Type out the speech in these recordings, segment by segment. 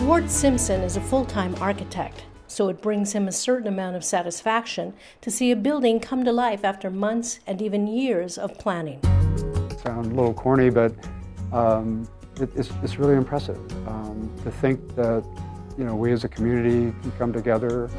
Ward Simpson is a full-time architect, so it brings him a certain amount of satisfaction to see a building come to life after months and even years of planning. Sounds a little corny, but it's really impressive to think that we as a community can come together.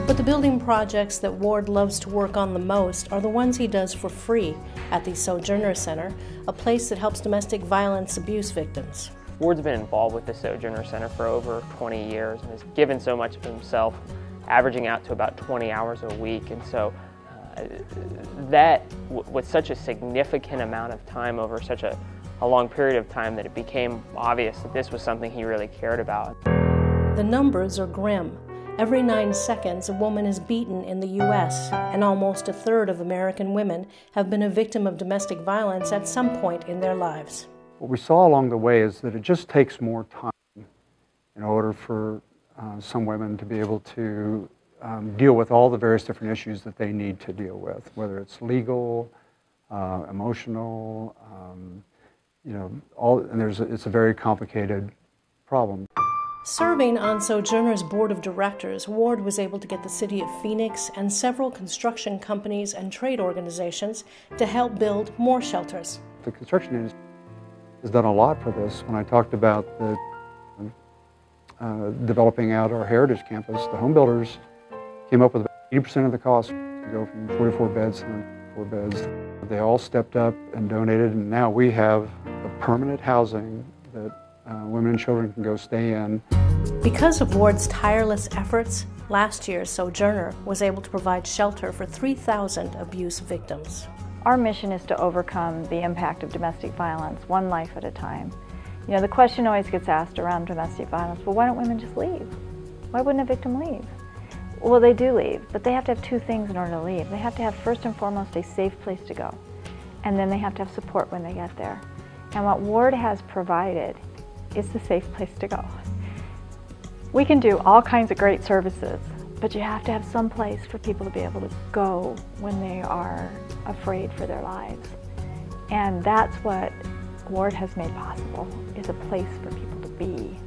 But the building projects that Ward loves to work on the most are the ones he does for free at the Sojourner Center, a place that helps domestic violence abuse victims. Ward's been involved with the Sojourner Center for over 20 years and has given so much of himself, averaging out to about 20 hours a week. And so that was such a significant amount of time over such a long period of time that it became obvious that this was something he really cared about. The numbers are grim. Every 9 seconds, a woman is beaten in the U.S., and almost a third of American women have been a victim of domestic violence at some point in their lives. What we saw along the way is that it just takes more time in order for some women to be able to deal with all the various different issues that they need to deal with, whether it's legal, emotional, it's a very complicated problem. Serving on Sojourner's board of directors, Ward was able to get the city of Phoenix and several construction companies and trade organizations to help build more shelters. The construction industry has done a lot for this. When I talked about developing out our heritage campus, the home builders came up with about 80% of the cost to go from 44 beds to 4 beds. They all stepped up and donated, and now we have a permanent housing that women and children can go stay in. Because of Ward's tireless efforts, last year Sojourner was able to provide shelter for 3,000 abuse victims. Our mission is to overcome the impact of domestic violence, one life at a time. The question always gets asked around domestic violence, well, why don't women just leave? Why wouldn't a victim leave? Well, they do leave, but they have to have 2 things in order to leave. They have to have, first and foremost, a safe place to go, and then they have to have support when they get there. And what Ward has provided is the safe place to go. We can do all kinds of great services, but you have to have some place for people to be able to go when they are afraid for their lives. And that's what Ward has made possible, is a place for people to be.